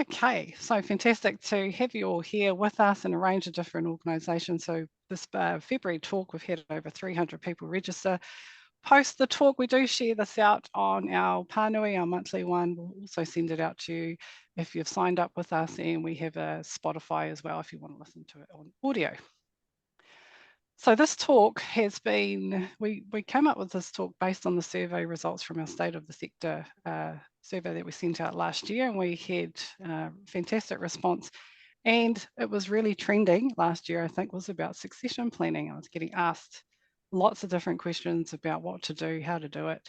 Okay, so fantastic to have you all here with us and a range of different organisations. So this February talk, we've had over 300 people register. Post the talk, we do share this out on our Pānui, our monthly one. We'll also send it out to you if you've signed up with us, and we have a Spotify as well if you want to listen to it on audio. So this talk has been, we came up with this talk based on the survey results from our State of the Sector survey that we sent out last year, and we had fantastic response. And it was really trending last year, I think, was about succession planning. I was getting asked lots of different questions about what to do, how to do it.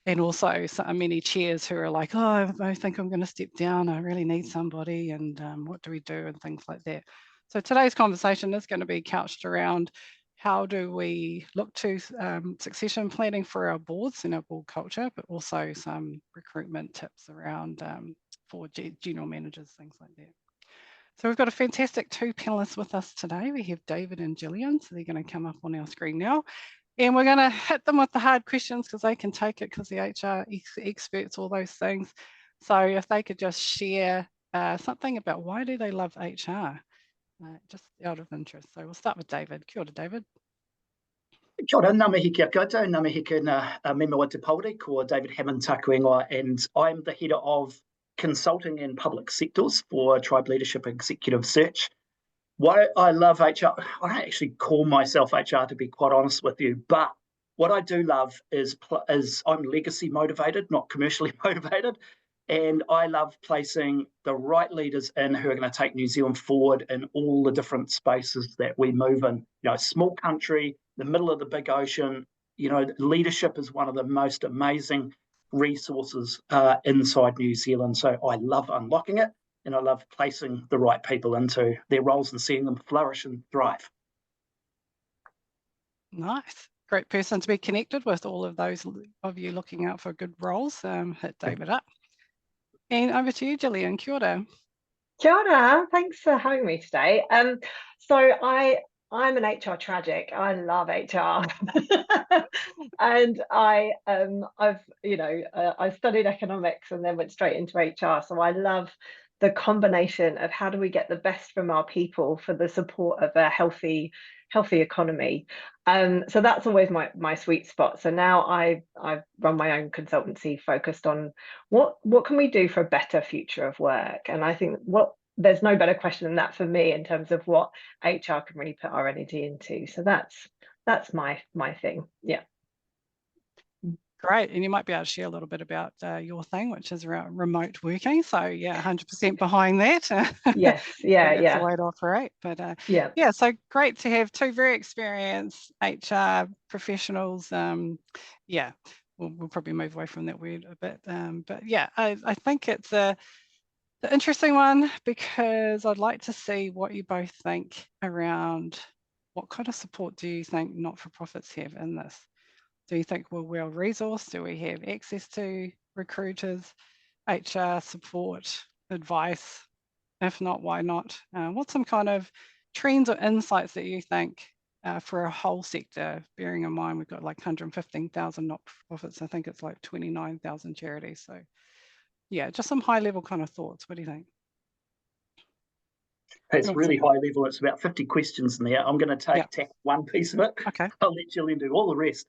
And also so many chairs who are like, oh, I think I'm going to step down. I really need somebody. And what do we do? And things like that. So today's conversation is going to be couched around how do we look to succession planning for our boards and our board culture, but also some recruitment tips around for general managers, things like that. So we've got a fantastic two panelists with us today. We have David and Gillian, so they're going to come up on our screen now. And we're going to hit them with the hard questions because they can take it because the HR experts, all those things. So if they could just share something about why do they love HR, just out of interest. So we'll start with David. Kia ora, David. Kia ora, ngā mihi kia koutou, ngā mihi kia me mua te Māori, ko David Hammond taku ingoa, and I'm the head of consulting and public sectors for Tribe Leadership Executive Search. Why I love HR, I don't actually call myself HR to be quite honest with you, but what I do love is I'm legacy motivated, not commercially motivated. And I love placing the right leaders in who are going to take New Zealand forward in all the different spaces that we move in. You know, small country, the middle of the big ocean, you know, leadership is one of the most amazing resources inside New Zealand. So I love unlocking it, and I love placing the right people into their roles and seeing them flourish and thrive. Nice. Great person to be connected with, all of those of you looking out for good roles. Hit David up. And over to you, Gillian. Kia ora. Kia ora. Thanks for having me today. So I'm an HR tragic. I love HR, and I've I studied economics and then went straight into HR. So I love the combination of how do we get the best from our people for the support of a healthy economy. So that's always my sweet spot. So now I've run my own consultancy focused on what can we do for a better future of work. And I think there's no better question than that for me in terms of what HR can really put our energy into. So that's my thing. Yeah. Great. And you might be able to share a little bit about your thing, which is around remote working. So yeah, 100% behind that. Yes. Yeah. That's the way to operate. But yeah, so great to have two very experienced HR professionals. Yeah, we'll probably move away from that word a bit. But yeah, I think it's the interesting one because I'd like to see what you both think around what kind of support do you think not-for-profits have in this? Do you think we're well resourced? Do we have access to recruiters, HR support, advice? If not, why not? What's some kind of trends or insights that you think for a whole sector, bearing in mind we've got like 115,000 not-for-profits, I think it's like 29,000 charities. So yeah, just some high level kind of thoughts. What do you think? It's really high level. It's about 50 questions in there. I'm going to take one piece of it. Okay. I'll let Gillian do all the rest.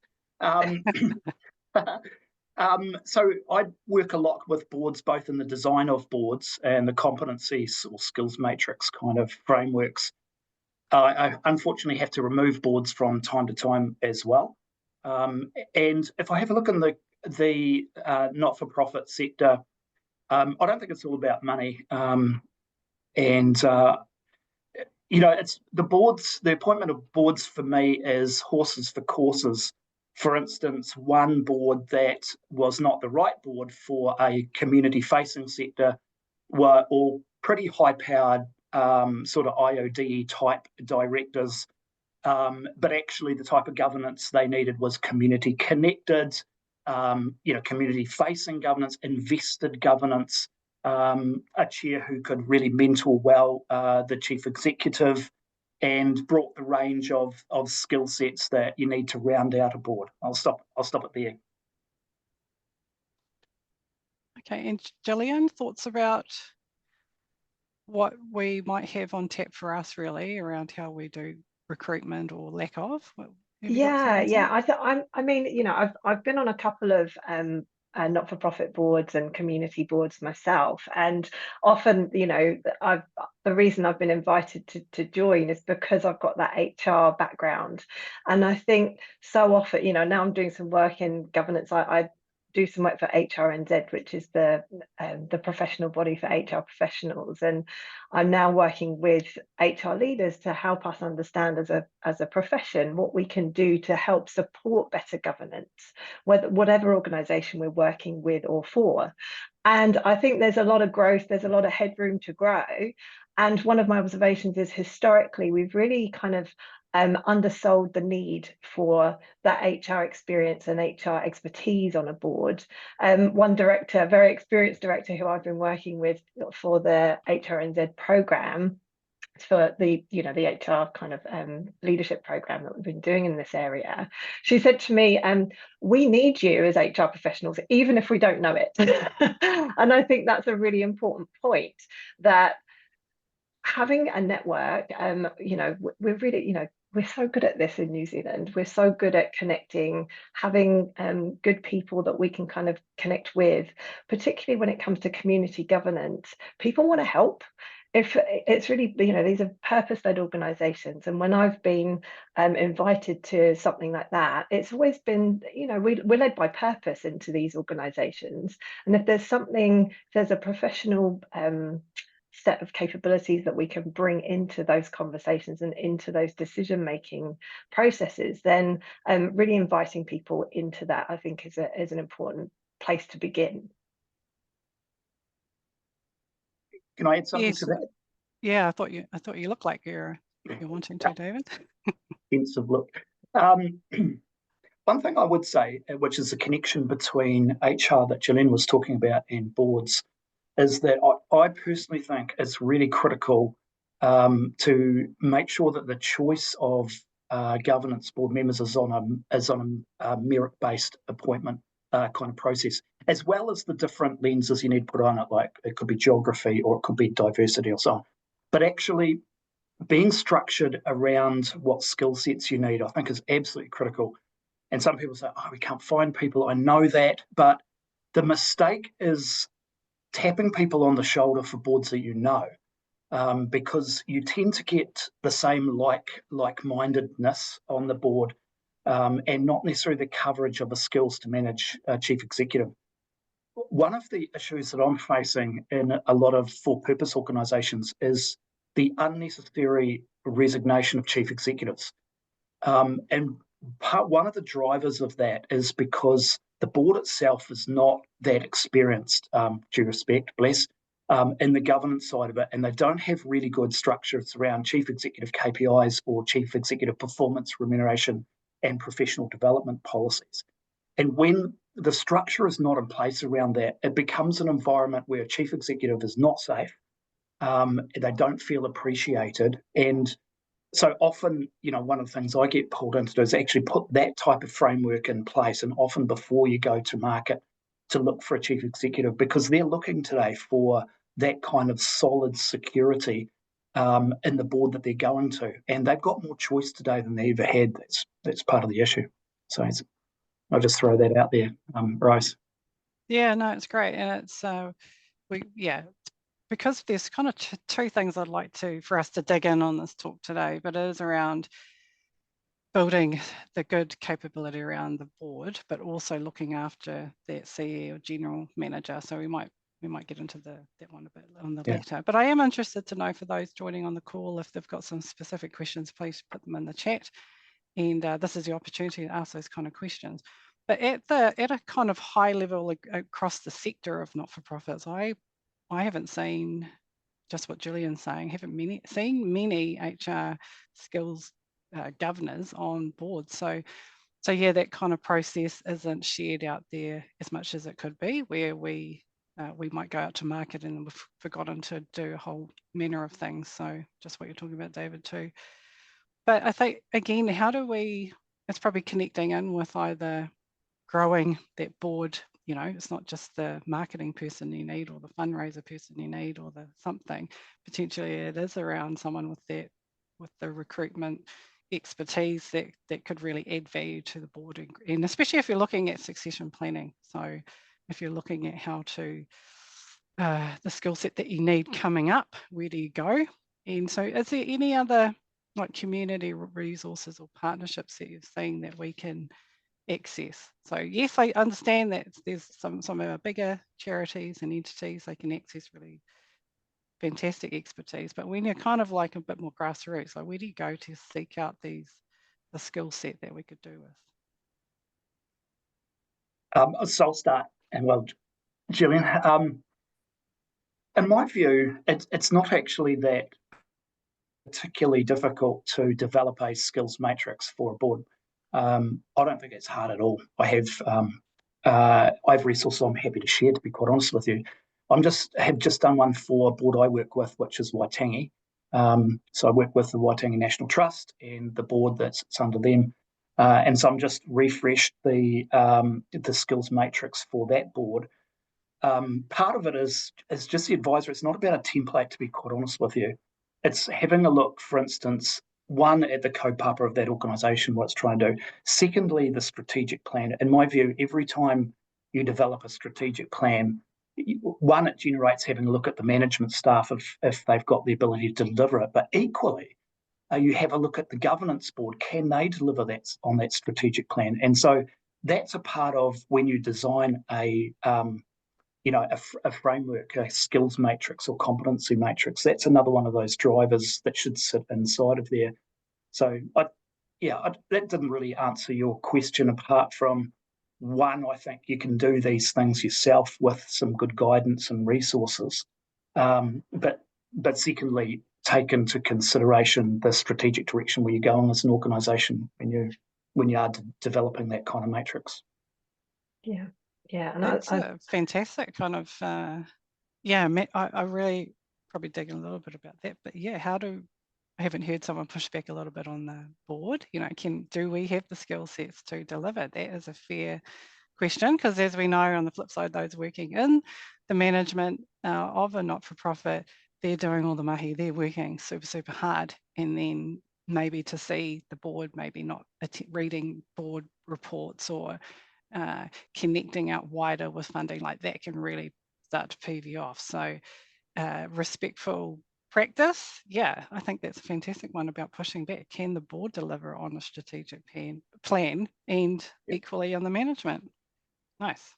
So I work a lot with boards, both in the design of boards and the competencies or skills matrix kind of frameworks. I unfortunately have to remove boards from time to time as well. And if I have a look in the not-for-profit sector, I don't think it's all about money. It's the boards, the appointment of boards for me is horses for courses. For instance, one board that was not the right board for a community-facing sector were all pretty high-powered sort of IODE type directors, but actually the type of governance they needed was community-connected, community-facing governance, invested governance, a chair who could really mentor well the chief executive, and brought the range of skill sets that you need to round out a board. I'll stop it there. Okay, and Gillian, thoughts about what we might have on tap for us really around how we do recruitment or lack of? Have you got some insight? I mean, you know, I've been on a couple of not-for-profit boards and community boards myself, and often, you know, the reason I've been invited to join is because I've got that HR background, and I think so often, you know, now I'm doing some work in governance. I do some work for HRNZ, which is the professional body for HR professionals, and I'm now working with HR leaders to help us understand as a profession what we can do to help support better governance, whatever organisation we're working with or for. And I think there's a lot of growth, there's a lot of headroom to grow. And one of my observations is historically we've really kind of undersold the need for that HR experience and HR expertise on a board. One director, very experienced director who I've been working with for the HRNZ program, for the, you know, the HR kind of leadership program that we've been doing in this area, she said to me, we need you as HR professionals, even if we don't know it. And I think that's a really important point, that having a network, you know, we're really, you know, we're so good at this in New Zealand. We're so good at connecting, having good people that we can kind of connect with, particularly when it comes to community governance. People want to help. If it's really, you know, these are purpose-led organisations, and when I've been invited to something like that, it's always been, you know, we're led by purpose into these organisations, and if there's something, if there's a professional set of capabilities that we can bring into those conversations and into those decision-making processes, then really inviting people into that, I think, is an important place to begin. Can I add something Yes. to that? Yeah, I thought you looked like you're wanting to, David. Pensive look. One thing I would say, which is the connection between HR that Gillian was talking about and boards, is that I personally think it's really critical to make sure that the choice of governance board members is on a merit-based appointment kind of process, as well as the different lenses you need to put on it, like it could be geography or it could be diversity or so on. But actually being structured around what skill sets you need, I think, is absolutely critical. And some people say, oh, we can't find people. I know that, but the mistake is tapping people on the shoulder for boards that you know, because you tend to get the same like-mindedness on the board, and not necessarily the coverage of the skills to manage a chief executive. One of the issues that I'm facing in a lot of for-purpose organisations is the unnecessary resignation of chief executives. And one of the drivers of that is because the board itself is not that experienced, due respect, bless, in the governance side of it, and they don't have really good structures around chief executive KPIs or chief executive performance, remuneration, and professional development policies. And when the structure is not in place around that, it becomes an environment where a chief executive is not safe, they don't feel appreciated, and so often, you know, one of the things I get pulled into do is actually put that type of framework in place, and often before you go to market to look for a chief executive, because they're looking today for that kind of solid security in the board that they're going to, and they've got more choice today than they ever had. That's part of the issue. So I'll just throw that out there, Rose. Yeah, no, it's great, and it's because there's kind of two things I'd like for us to dig in on this talk today, but it is around building the good capability around the board, but also looking after that CE or general manager. So we might get into that one a bit on the later. But I am interested to know, for those joining on the call, if they've got some specific questions, please put them in the chat. And this is the opportunity to ask those kind of questions. But at a kind of high level across the sector of not-for-profits, I haven't seen, just what Gillian's saying, seen many HR skills governors on board. So yeah, that kind of process isn't shared out there as much as it could be, where we might go out to market and we've forgotten to do a whole manner of things. So just what you're talking about, David, too. But I think, again, it's probably connecting in with either growing that board you know, it's not just the marketing person you need or the fundraiser person you need or the something. Potentially it is around someone with the recruitment expertise that could really add value to the board, and especially if you're looking at succession planning. So if you're looking at how to the skill set that you need coming up, where do you go? And so is there any other like community resources or partnerships that you've seen that we can access? So yes, I understand that there's some of our bigger charities and entities, they can access really fantastic expertise, but when you're kind of like a bit more grassroots, like where do you go to seek out the skill set that we could do with? So I'll start, and well, Gillian, in my view, it's not actually that particularly difficult to develop a skills matrix for a board. I don't think it's hard at all. I have resources I'm happy to share, to be quite honest with you. Have just done one for a board I work with, which is Waitangi. So I work with the Waitangi National Trust and the board that sits under them. And so I'm just refreshed the skills matrix for that board. Part of it is just the advisor. It's not about a template, to be quite honest with you. It's having a look, for instance, one, at the kaupapa of that organisation, what it's trying to do. Secondly, the strategic plan. In my view, every time you develop a strategic plan, one, it generates having a look at the management staff if they've got the ability to deliver it. But equally, you have a look at the governance board. Can they deliver that on that strategic plan? And so that's a part of when you design a framework, a skills matrix or competency matrix. That's another one of those drivers that should sit inside of there. So, that didn't really answer your question, apart from one, I think you can do these things yourself with some good guidance and resources. But secondly, take into consideration the strategic direction where you're going as an organisation when you are developing that kind of matrix. Yeah. And That's a fantastic kind of, I really probably dig a little bit about that. But yeah, I haven't heard someone push back a little bit on the board. You know, do we have the skill sets to deliver? That is a fair question, because as we know, on the flip side, those working in the management of a not-for-profit, they're doing all the mahi, they're working super, super hard. And then maybe to see the board maybe not reading board reports or connecting out wider with funding like that can really start to peeve you off. So respectful practice, I think that's a fantastic one about pushing back. Can the board deliver on a strategic plan and equally on the management? Nice.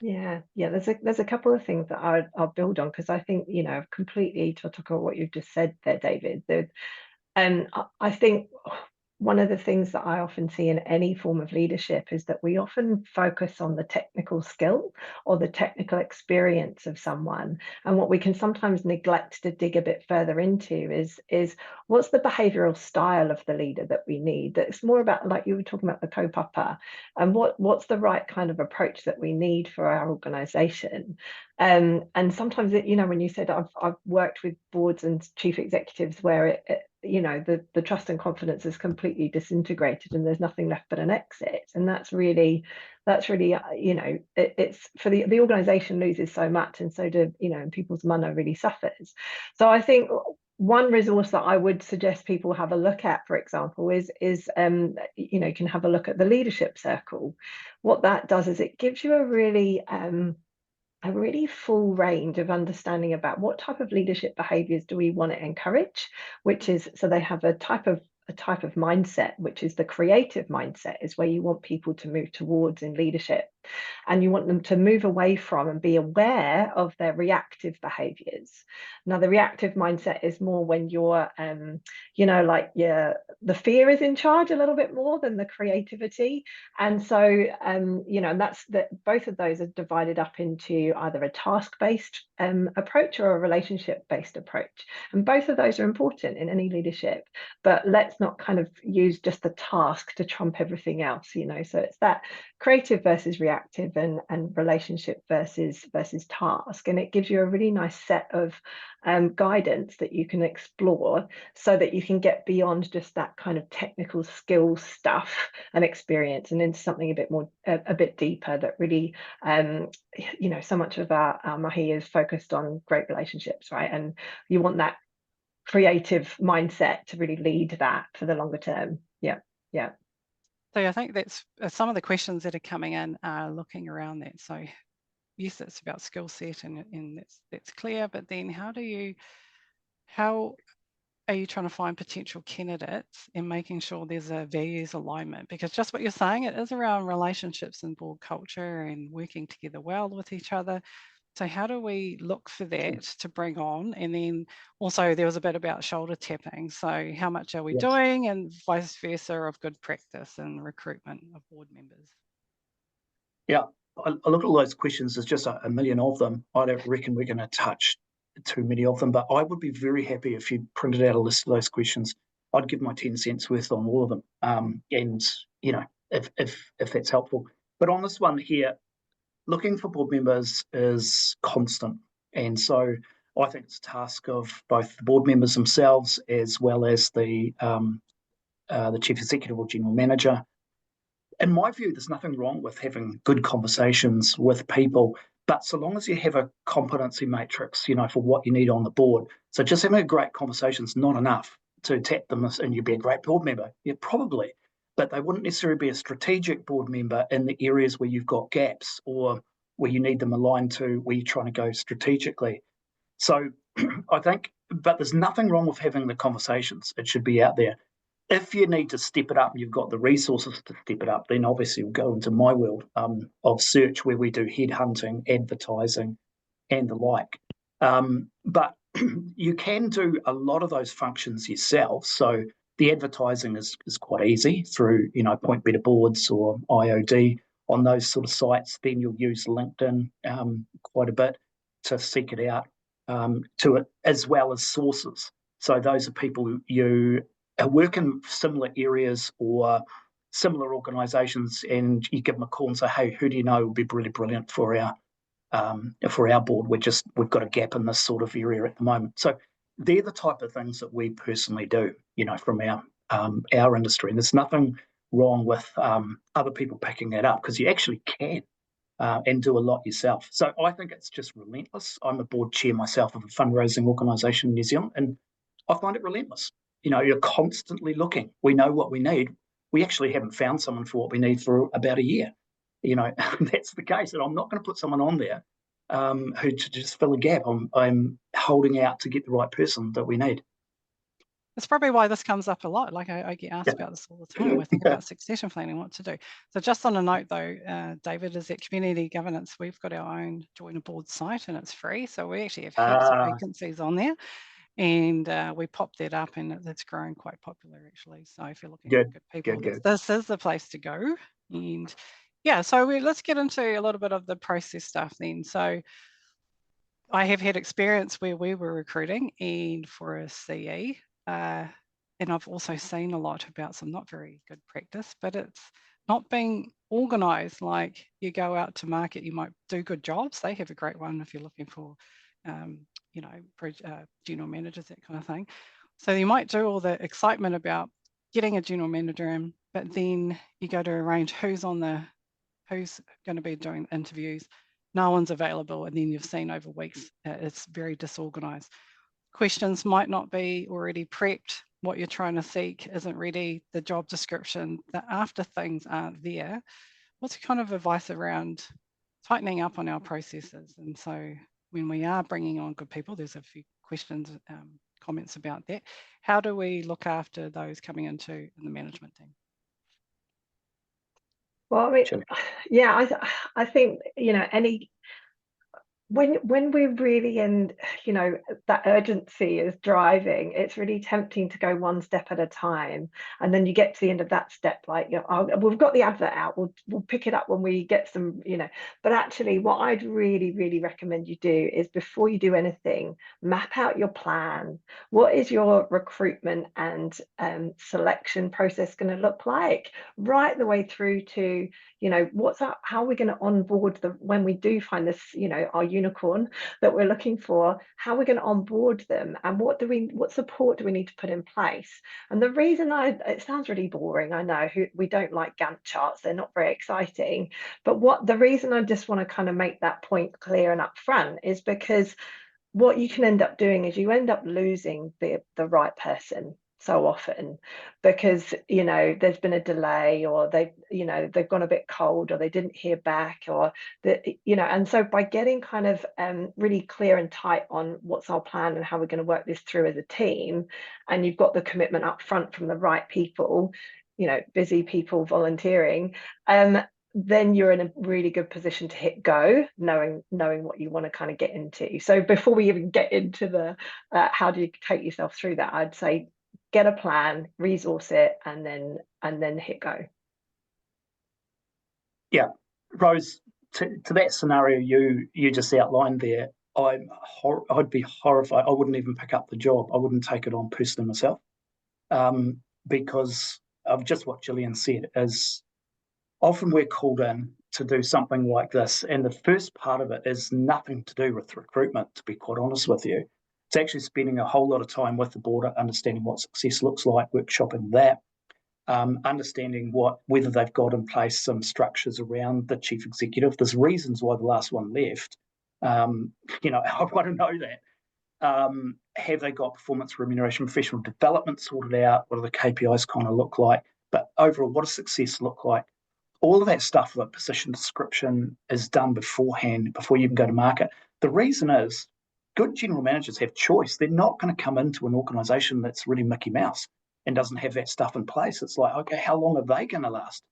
Yeah, there's a couple of things that I'll build on, because I think, completely to talk about what you've just said there, David. And I think one of the things that I often see in any form of leadership is that we often focus on the technical skill or the technical experience of someone. And what we can sometimes neglect to dig a bit further into is what's the behavioral style of the leader that we need? That's more about, like you were talking about, the kaupapa, and what's the right kind of approach that we need for our organization. And sometimes, when you said I've worked with boards and chief executives where the trust and confidence is completely disintegrated and there's nothing left but an exit, and that's really it's for the organization loses so much, and so do and people's mana really suffers. So I think one resource that I would suggest people have a look at, for example, is can have a look at the leadership circle. What that does is it gives you a really full range of understanding about what type of leadership behaviors do we want to encourage, so they have a type of mindset, which is the creative mindset, is where you want people to move towards in leadership. And you want them to move away from and be aware of their reactive behaviors. Now, the reactive mindset is more when you're, the fear is in charge a little bit more than the creativity. And so, both of those are divided up into either a task-based approach or a relationship-based approach. And both of those are important in any leadership, but let's not kind of use just the task to trump everything else, So it's that creative versus reactive reactive and relationship versus task, and it gives you a really nice set of guidance that you can explore, so that you can get beyond just that kind of technical skill stuff and experience, and into something a bit more a bit deeper, that really you know, so much of our mahi is focused on great relationships, right? And you want that creative mindset to really lead that for the longer term. Yeah. So I think that's some of the questions that are coming in are looking around that. So yes, it's about skill set, and that's clear, but then how are you trying to find potential candidates and making sure there's a values alignment? Because just what you're saying, it is around relationships and board culture and working together well with each other. So how do we look for that to bring on? And then also there was a bit about shoulder tapping. So how much are we doing, and vice versa of good practice and recruitment of board members? Yeah, I look at all those questions. There's just a million of them. I don't reckon we're going to touch too many of them, but I would be very happy if you printed out a list of those questions. I'd give my 10 cents worth on all of them. And, you know, if that's helpful. But on this one here, looking for board members is constant. And so I think it's a task of both the board members themselves, as well as the chief executive or general manager. In my view, there's nothing wrong with having good conversations with people, but so long as you have a competency matrix, you know, for what you need on the board. So just having a great conversation is not enough to tap them and you'd be a great board member. Yeah, probably, but they wouldn't necessarily be a strategic board member in the areas where you've got gaps or where you need them aligned to where you're trying to go strategically. So I think, but there's nothing wrong with having the conversations. It should be out there. If you need to step it up and you've got the resources to step it up, then obviously we'll go into my world of search, where we do headhunting, advertising, and the like. But you can do a lot of those functions yourself. So the advertising is quite easy through, you know, Point Better Boards or IOD on those sort of sites. Then you'll use LinkedIn quite a bit to seek it out to it, as well as sources. So those are people you work in similar areas or similar organisations, and you give them a call and say, "Hey, who do you know would be really brilliant for our board? We've got a gap in this sort of area at the moment." So they're the type of things that we personally do, you know, from our industry. And there's nothing wrong with other people picking that up, because you actually can and do a lot yourself. So I think it's just relentless. I'm a board chair myself of a fundraising organisation in New Zealand, and I find it relentless. You know, you're constantly looking. We know what we need. We actually haven't found someone for what we need for about a year. You know, that's the case. And I'm not going to put someone on there who to just fill a gap. I'm holding out to get the right person that we need. That's probably why this comes up a lot. Like I get asked about this all the time. I think about succession planning, what to do. So just on a note though, David, is that community governance, we've got our own join a board site and it's free. So we actually have heaps of vacancies on there. And we popped that up, and it's grown quite popular actually. So if you're looking for good people, this is the place to go. And yeah, so let's get into a little bit of the process stuff then. So I have had experience where we were recruiting and for a CE, and I've also seen a lot about some not very good practice, but it's not being organised. Like you go out to market, you might do good jobs. They have a great one if you're looking for, you know, general managers, that kind of thing. So you might do all the excitement about getting a general manager in, but then you go to arrange who's going to be doing interviews. No one's available, and then you've seen over weeks it's very disorganized. Questions might not be already prepped. What you're trying to seek isn't ready. The job description, the after things aren't there. What's kind of advice around tightening up on our processes? And so when we are bringing on good people, there's a few questions, comments about that. How do we look after those coming into the management team? Well, I mean, yeah, I think, you know, when we're really in, you know, that urgency is driving, it's really tempting to go one step at a time, and then you get to the end of that step, like, you know, oh, we've got the advert out, we'll pick it up when we get some, you know. But actually, what I'd really recommend you do is, before you do anything, map out your plan. What is your recruitment and selection process going to look like, right the way through to, you know, how are we going to onboard when we do find this, you know, our unicorn that we're looking for, how are we going to onboard them, and what support do we need to put in place? And the reason it sounds really boring, I know, we don't like Gantt charts, they're not very exciting, but the reason I just want to kind of make that point clear and upfront is because what you can end up doing is you end up losing the right person so often, because, you know, there's been a delay, or they've gone a bit cold, or they didn't hear back, or you know. And so by getting kind of really clear and tight on what's our plan and how we're going to work this through as a team, and you've got the commitment up front from the right people, you know, busy people volunteering, then you're in a really good position to hit go, knowing what you want to kind of get into. So before we even get into the how do you take yourself through that, I'd say get a plan, resource it, and then hit go. Yeah, Rose, to that scenario you just outlined there, I'd be horrified. I wouldn't even pick up the job. I wouldn't take it on personally myself, because of just what Gillian said. Is often we're called in to do something like this, and the first part of it is nothing to do with recruitment, to be quite honest with you. It's actually spending a whole lot of time with the board, understanding what success looks like, workshopping that, understanding whether they've got in place some structures around the chief executive. There's reasons why the last one left. You know, I want to know that. Have they got performance, remuneration, professional development sorted out? What do the KPIs kind of look like? But overall, what does success look like? All of that stuff, like position description, is done beforehand, before you even go to market. The reason is, good general managers have choice. They're not going to come into an organisation that's really Mickey Mouse and doesn't have that stuff in place. It's like, okay, how long are they going to last?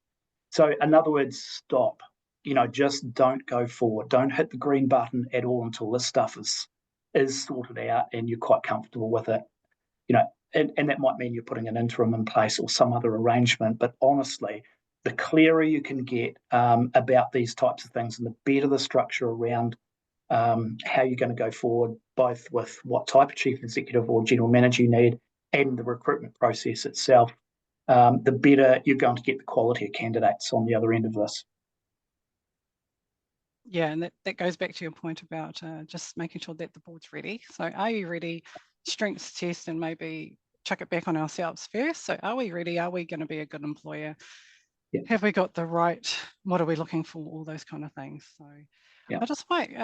So in other words, stop. You know, just don't go forward. Don't hit the green button at all until this stuff is sorted out and you're quite comfortable with it. You know, and that might mean you're putting an interim in place or some other arrangement. But honestly, the clearer you can get about these types of things, and the better the structure around how you're going to go forward, both with what type of chief executive or general manager you need and the recruitment process itself, the better you're going to get the quality of candidates on the other end of this. Yeah, and that goes back to your point about just making sure that the board's ready. So are you ready? Strengths test and maybe chuck it back on ourselves first. So are we ready? Are we going to be a good employer? Yeah. Have we got the right, what are we looking for? All those kind of things. So yeah. I just might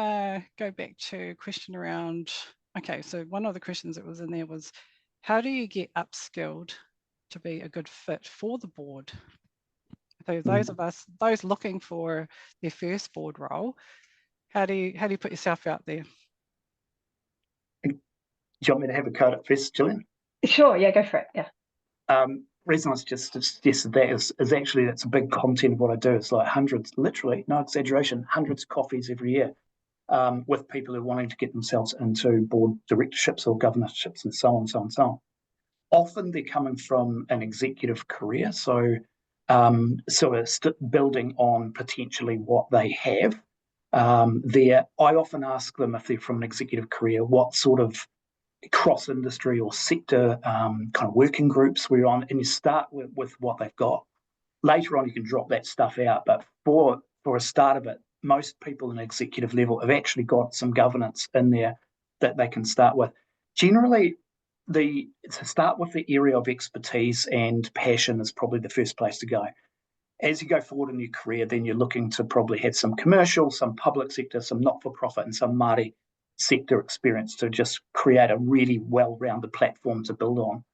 go back to a question around, okay, so one of the questions that was in there was, how do you get upskilled to be a good fit for the board? So those looking for their first board role, how do you put yourself out there? Do you want me to have a code at first, Gillian? Sure, yeah, go for it, yeah. Reason I just suggested that is actually that's a big content of what I do. It's like hundreds, literally, no exaggeration, hundreds of coffees every year with people who are wanting to get themselves into board directorships or governorships and so on. Often they're coming from an executive career, so sort of building on potentially what they have there. I often ask them, if they're from an executive career, what sort of cross-industry or sector kind of working groups we're on, and you start with what they've got. Later on, you can drop that stuff out, but for a start of it, most people in executive level have actually got some governance in there that they can start with. Generally, to start with the area of expertise and passion is probably the first place to go. As you go forward in your career, then you're looking to probably have some commercial, some public sector, some not-for-profit, and some Māori sector experience to just create a really well-rounded platform to build on.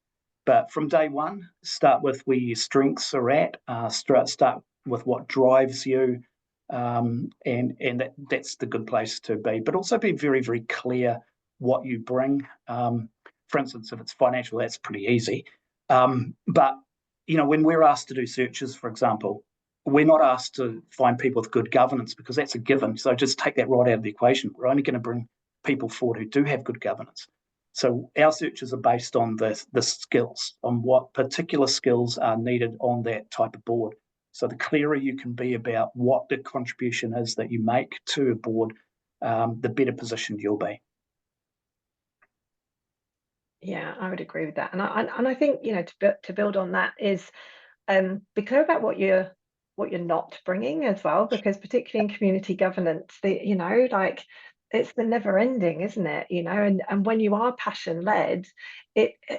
But from day one, start with where your strengths are at, start with what drives you, and that's the good place to be. But also be very, very clear what you bring. For instance, if it's financial, that's pretty easy. But you know, when we're asked to do searches, for example, we're not asked to find people with good governance because that's a given. So just take that right out of the equation. We're only going to bring people forward who do have good governance. So our searches are based on the skills, on what particular skills are needed on that type of board. So the clearer you can be about what the contribution is that you make to a board, the better positioned you'll be. Yeah, I would agree with that. And I think, you know, to build on that is be clear about what you're not bringing as well, because particularly in community governance, you know, like it's the never ending, isn't it? You know, and when you are passion led,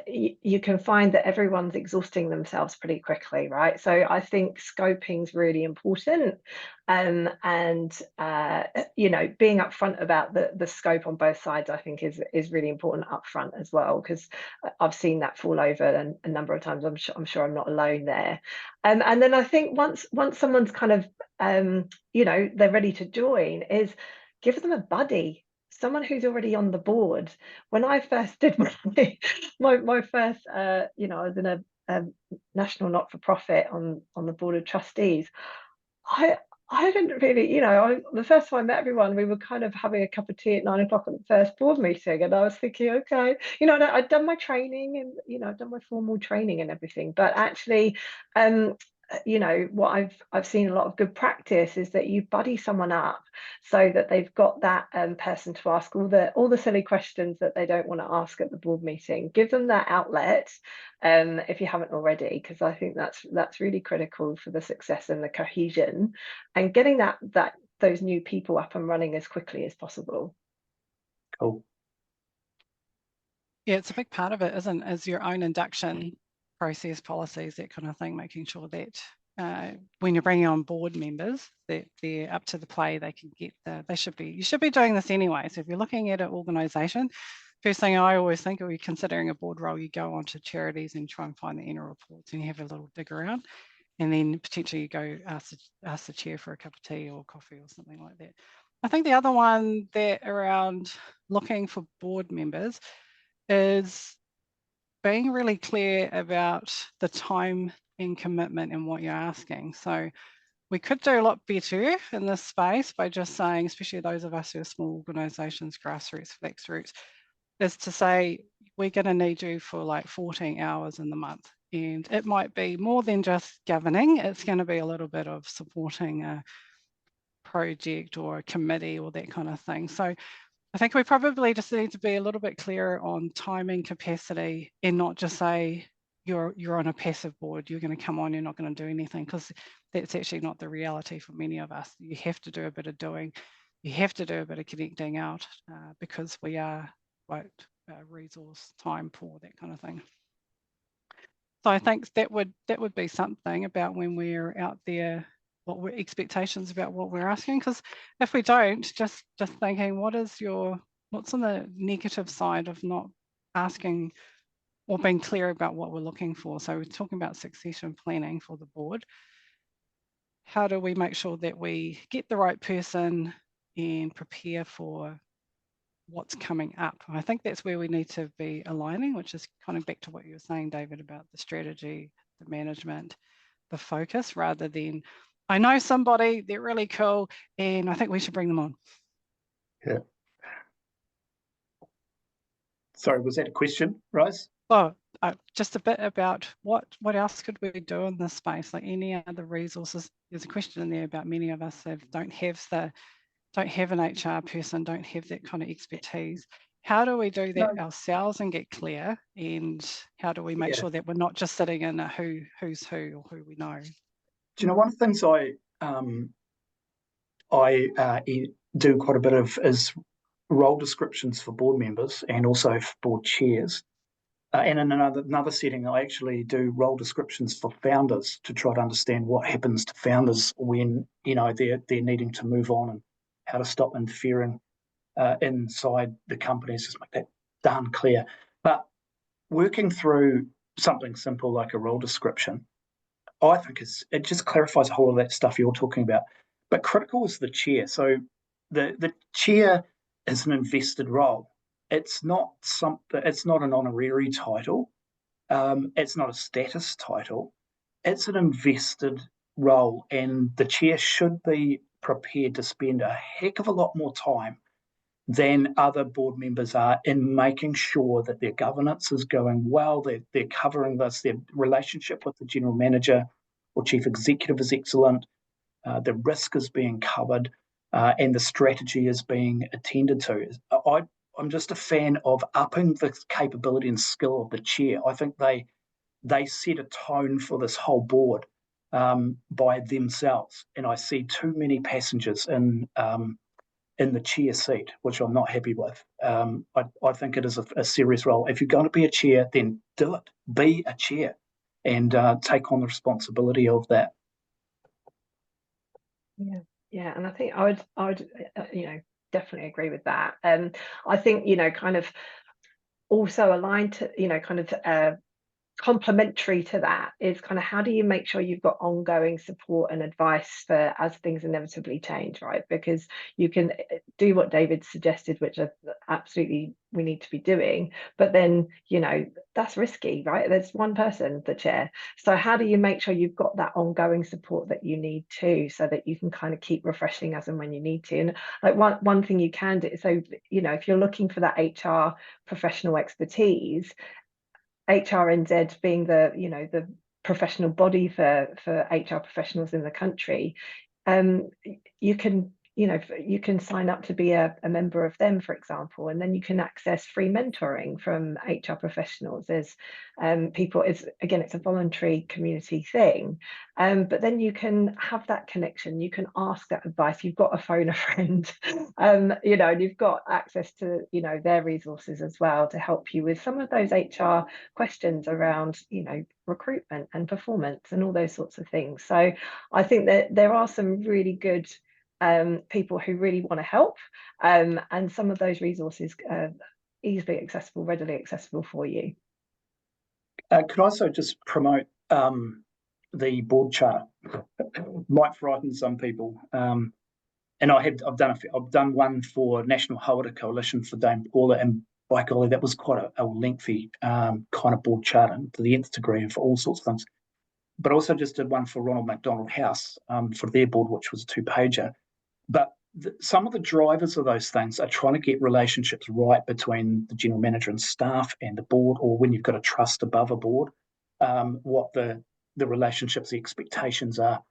you can find that everyone's exhausting themselves pretty quickly, right? So I think scoping is really important, and you know, being upfront about the scope on both sides, I think is really important upfront as well, because I've seen that fall over a number of times. I'm sure I'm not alone there. And then I think once someone's kind of you know, they're ready to join, is give them a buddy, someone who's already on the board. When I first did my first, you know, I was in a national not-for-profit on the board of trustees. I didn't really, you know, the first time I met everyone, we were kind of having a cup of tea at 9 o'clock at the first board meeting, and I was thinking, okay, you know, I'd done my training and, you know, I'd done my formal training and everything, but actually, you know, what I've seen a lot of good practice is that you buddy someone up so that they've got that person to ask all the silly questions that they don't want to ask at the board meeting. Give them that outlet, if you haven't already, because I think that's really critical for the success and the cohesion, and getting those new people up and running as quickly as possible. Cool. Yeah, it's a big part of it, is your own induction process, policies, that kind of thing, making sure that when you're bringing on board members, that they're up to the play, they can get you should be doing this anyway. So if you're looking at an organisation, first thing I always think, are you considering a board role, you go onto charities and try and find the annual reports and you have a little dig around, and then potentially you go ask the chair for a cup of tea or coffee or something like that. I think the other one that around looking for board members is being really clear about the time and commitment and what you're asking. So we could do a lot better in this space by just saying, especially those of us who are small organisations, grassroots, flex roots, is to say, we're going to need you for like 14 hours in the month. And it might be more than just governing. It's going to be a little bit of supporting a project or a committee or that kind of thing. So I think we probably just need to be a little bit clearer on timing, capacity, and not just say you're on a passive board, you're going to come on, you're not going to do anything, because that's actually not the reality for many of us. You have to do a bit of doing, you have to do a bit of connecting out, because we are quite resource time poor, that kind of thing. So I think that would be something about when we're out there, what we're expectations about what we're asking, because if we don't, just thinking what's on the negative side of not asking or being clear about what we're looking for. So we're talking about succession planning for the board. How do we make sure that we get the right person and prepare for what's coming up? I think that's where we need to be aligning, which is kind of back to what you were saying, David, about the strategy, the management, the focus, rather than, I know somebody, they're really cool, and I think we should bring them on. Yeah. Sorry, was that a question, Rose? Oh, just a bit about what else could we do in this space? Like any other resources? There's a question in there about many of us don't have an HR person, don't have that kind of expertise. How do we do that ourselves and get clear? And how do we make sure that we're not just sitting in a who's who or who we know? Do you know, one of the things I do quite a bit of is role descriptions for board members and also for board chairs. And in another setting, I actually do role descriptions for founders to try to understand what happens to founders when, you know, they're needing to move on, and how to stop interfering inside the companies, just make that darn clear. But working through something simple like a role description, I think it just clarifies a whole of that stuff you're talking about. But critical is the chair. So the chair is an invested role. It's not an honorary title. It's not a status title. It's an invested role, and the chair should be prepared to spend a heck of a lot more time than other board members are in making sure that their governance is going well, they're covering this, their relationship with the general manager or chief executive is excellent, the risk is being covered, and the strategy is being attended to. I'm just a fan of upping the capability and skill of the chair. I think they set a tone for this whole board by themselves, and I see too many passengers in the chair seat, which I'm not happy with. I think it is a serious role. If you're going to be a chair, then do it. Be a chair and take on the responsibility of that. Yeah, and I think I would, definitely agree with that. I think, kind of also aligned to, kind of complementary to that is kind of how do you make sure you've got ongoing support and advice for as things inevitably change, right? Because you can do what David suggested, which absolutely we need to be doing, but then that's risky, right? There's one person, the chair. So how do you make sure you've got that ongoing support that you need too, so that you can kind of keep refreshing as and when you need to? And like one thing you can do, so if you're looking for that HR professional expertise, HRNZ being the professional body for HR professionals in the country, you can you can sign up to be a member of them, for example, and then you can access free mentoring from HR professionals. There's people, it's a voluntary community thing, but then you can have that connection, you can ask that advice, you've got to phone a friend, and you've got access to their resources as well to help you with some of those HR questions around recruitment and performance and all those sorts of things. So I think that there are some really good people who really want to help, and some of those resources are easily accessible, readily accessible for you. Could I also just promote the board charter? Might frighten some people, and I've done one for National Hauora Coalition for Dame Paula, and by golly, that was quite a lengthy kind of board charter to the nth degree and for all sorts of things. But also just did one for Ronald McDonald House for their board, which was a 2-pager. But some of the drivers of those things are trying to get relationships right between the general manager and staff and the board, or when you've got a trust above a board, what the relationships, the expectations are.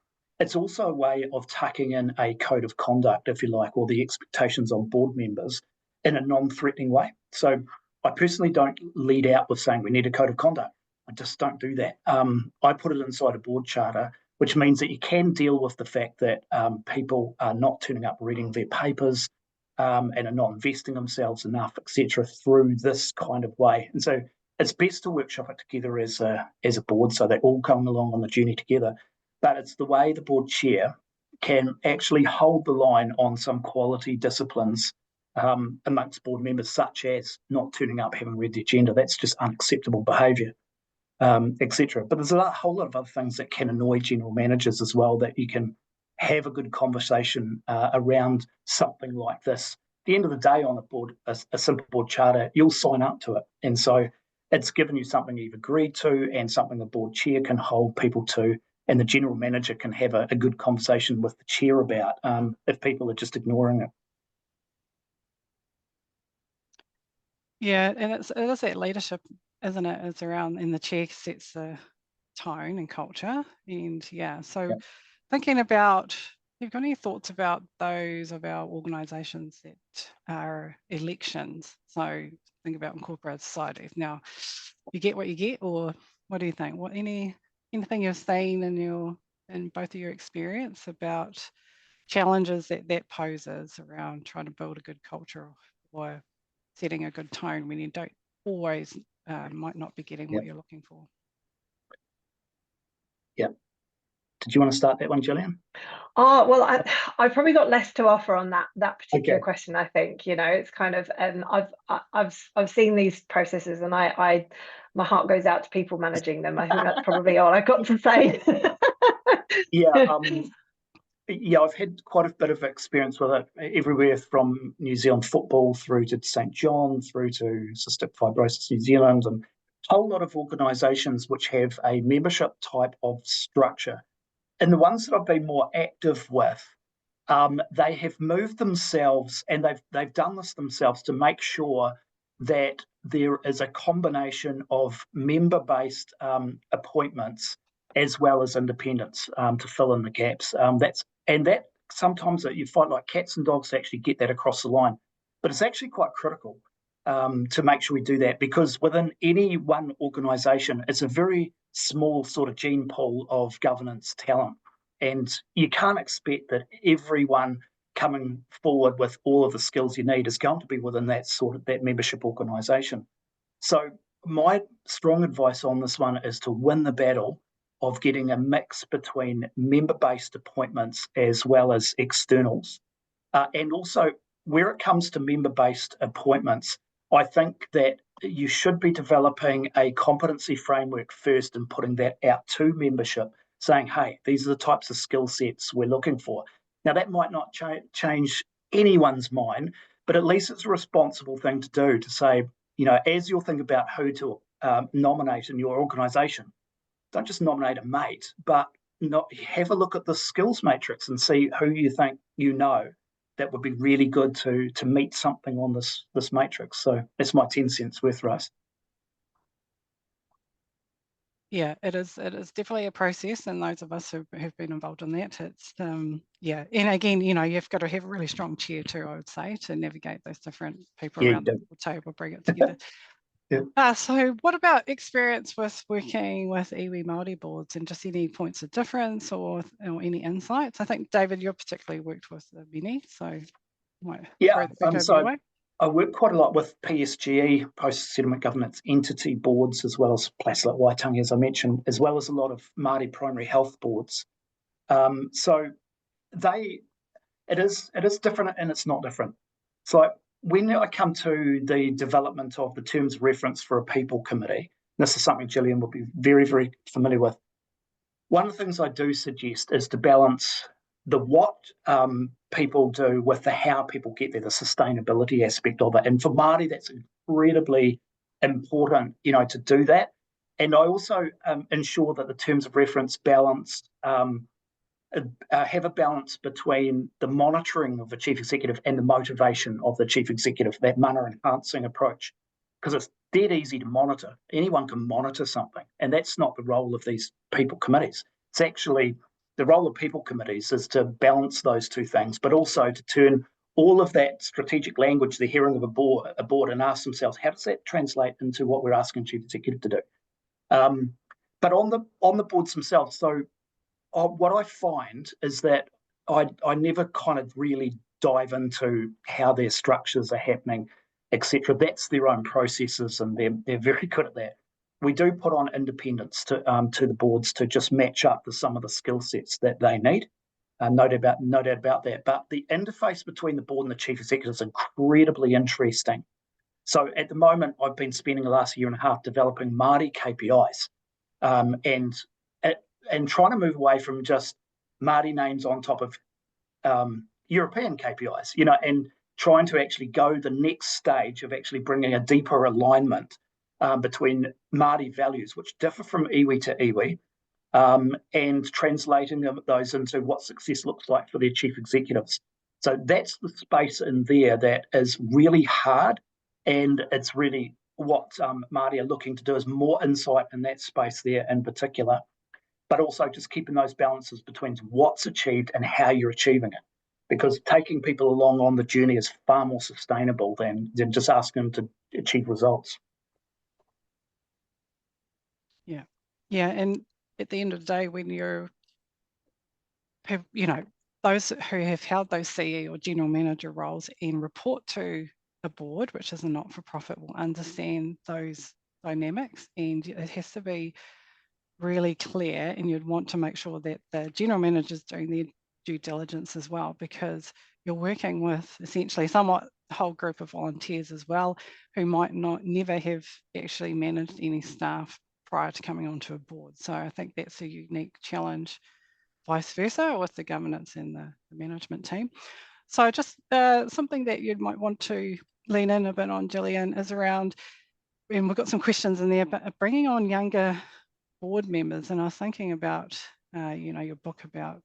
It's also a way of tucking in a code of conduct, if you like, or the expectations on board members in a non-threatening way. So I personally don't lead out with saying we need a code of conduct. I just don't do that. I put it inside a board charter, which means that you can deal with the fact that people are not turning up reading their papers and are not investing themselves enough, etc., through this kind of way. And so it's best to workshop it together as a board, so they're all coming along on the journey together. But it's the way the board chair can actually hold the line on some quality disciplines amongst board members, such as not turning up, having read the agenda. That's just unacceptable behaviour. Etc. But there's a whole lot of other things that can annoy general managers as well, that you can have a good conversation around something like this. At the end of the day, on a board, a simple board charter, you'll sign up to it. And so it's given you something you've agreed to and something the board chair can hold people to, and the general manager can have a good conversation with the chair about if people are just ignoring it. Yeah, and it is that leadership, isn't it? It's around, and the chair sets the tone and culture. And yeah, so thinking about, you've got any thoughts about those of our organisations that are elections? So think about incorporated societies. Now, you get what you get, or what do you think? What anything you've seen in both of your experience about challenges that poses around trying to build a good culture or setting a good tone when you don't always might not be getting what you're looking for? Yeah. Did you want to start that one, Gillian? Oh, well, I've probably got less to offer on that particular question. I think it's kind of, I've seen these processes, and my heart goes out to people managing them. I think that's probably all I've got to say. Yeah, I've had quite a bit of experience with it, everywhere from New Zealand football through to St. John, through to Cystic Fibrosis New Zealand, and a whole lot of organisations which have a membership type of structure in the ones that I've been more active with, they have moved themselves, and they've done this themselves to make sure that there is a combination of member-based appointments as well as independents to fill in the gaps. That sometimes you find like cats and dogs to actually get that across the line, but it's actually quite critical to make sure we do that, because within any one organisation, it's a very small sort of gene pool of governance talent. And you can't expect that everyone coming forward with all of the skills you need is going to be within that membership organisation. So my strong advice on this one is to win the battle of getting a mix between member-based appointments as well as externals. And also, where it comes to member-based appointments, I think that you should be developing a competency framework first and putting that out to membership, saying, hey, these are the types of skill sets we're looking for. Now, that might not change anyone's mind, but at least it's a responsible thing to do, to say, as you'll think about who to nominate in your organisation, don't just nominate a mate, but have a look at the skills matrix and see who you think that would be really good to meet something on this matrix. So that's my 10 cents worth, Russ. Yeah, it is definitely a process, and those of us who have been involved in that, it's yeah. And again, you've got to have a really strong chair too, I would say, to navigate those different people around the table, bring it together. Yeah. So what about experience with working with iwi Māori boards, and just any points of difference or any insights? I think, David, you've particularly worked with many, so I might throw that over your way. I work quite a lot with PSGE, Post-Settlement Governance Entity boards, as well as places like Waitangi, as I mentioned, as well as a lot of Māori primary health boards. So it is different and it's not different. So when I come to the development of the terms of reference for a people committee, this is something Gillian will be very, very familiar with. One of the things I do suggest is to balance the what people do with the how people get there, the sustainability aspect of it. And for Māori, that's incredibly important, to do that. And I also ensure that the terms of reference balance have a balance between the monitoring of the chief executive and the motivation of the chief executive, that mana enhancing approach, because it's dead easy to monitor. Anyone can monitor something, and that's not the role of these people committees. It's actually the role of people committees is to balance those two things, but also to turn all of that strategic language they're hearing of a board and ask themselves, how does that translate into what we're asking chief executive to do? But on the boards themselves, so what I find is that I never kind of really dive into how their structures are happening, etc. That's their own processes, and they're very good at that. We do put on independence to the boards to just match up to some of the skill sets that they need. No doubt about that. But the interface between the board and the chief executive is incredibly interesting. So at the moment, I've been spending the last year and a half developing Māori KPIs, and trying to move away from just Māori names on top of European KPIs, and trying to actually go the next stage of actually bringing a deeper alignment between Māori values, which differ from iwi to iwi, and translating those into what success looks like for their chief executives. So that's the space in there that is really hard, and it's really what Māori are looking to do, is more insight in that space there in particular, but also just keeping those balances between what's achieved and how you're achieving it. Because taking people along on the journey is far more sustainable than just asking them to achieve results. Yeah, and at the end of the day, when those who have held those CE or general manager roles and report to a board, which is a not-for-profit, will understand those dynamics, and it has to be really clear, and you'd want to make sure that the general manager's doing their due diligence as well, because you're working with essentially somewhat a whole group of volunteers as well, who might never have actually managed any staff prior to coming onto a board. So I think that's a unique challenge, vice versa, with the governance and the management team. So just something that you might want to lean in a bit on, Gillian, is around, and we've got some questions in there, but bringing on younger board members. And I was thinking about you know, your book about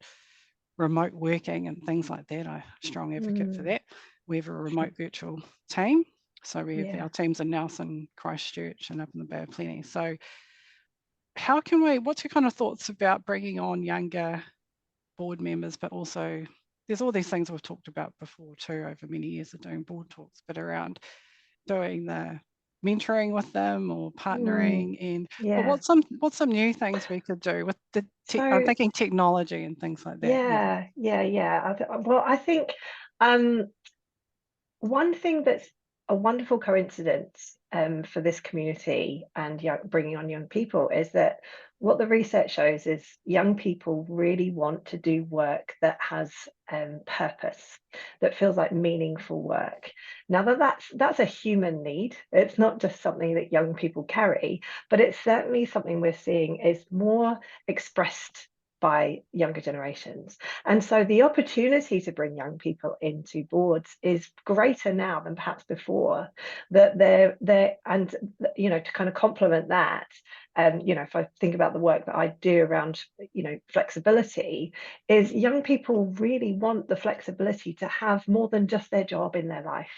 remote working and things like that. I'm a strong advocate for that. We have a remote virtual team. So we have our teams in Nelson, Christchurch, and up in the Bay of Plenty. So how can we, what's your kind of thoughts about bringing on younger board members, but also there's all these things we've talked about before too over many years of doing board talks, but around doing the mentoring with them or partnering and but what's some new things we could do with the I'm thinking technology and things like that. Well, I think one thing that's a wonderful coincidence for this community and bringing on young people is that what the research shows is young people really want to do work that has purpose, that feels like meaningful work. Now that's a human need. It's not just something that young people carry, but it's certainly something we're seeing is more expressed by younger generations. And so the opportunity to bring young people into boards is greater now than perhaps before, that they're and, you know, to kind of complement that, you know, if I think about the work that I do around, you know, flexibility, is young people really want the flexibility to have more than just their job in their life.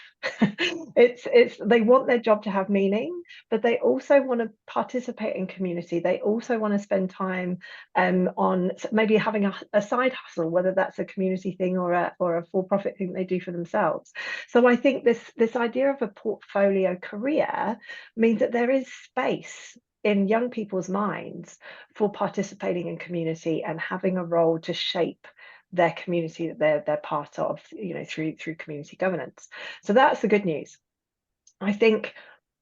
it's they want their job to have meaning, but they also want to participate in community. They also want to spend time on maybe having a side hustle, whether that's a community thing or a for-profit thing they do for themselves. So I think this idea of a portfolio career means that there is space in young people's minds for participating in community and having a role to shape their community that they're part of, you know, through community governance. So that's the good news. I think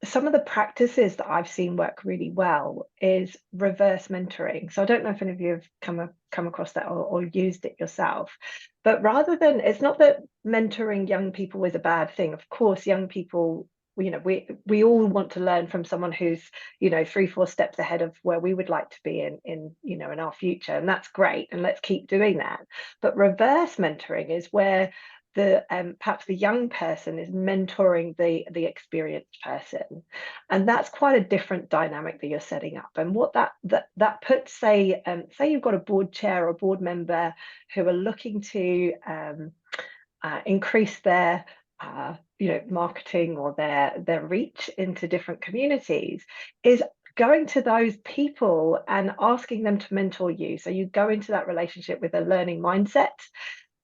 some of the practices that I've seen work really well is reverse mentoring. So I don't know if any of you have come across that or used it yourself, but rather than, it's not that mentoring young people is a bad thing. Of course, young people, you know, we all want to learn from someone who's, you know, 3-4 steps ahead of where we would like to be in you know, in our future, and that's great, and let's keep doing that. But reverse mentoring is where the perhaps the young person is mentoring the experienced person, and that's quite a different dynamic that you're setting up. And what that puts, say you've got a board chair or board member who are looking to increase their you know, marketing or their reach into different communities, is going to those people and asking them to mentor you. So you go into that relationship with a learning mindset,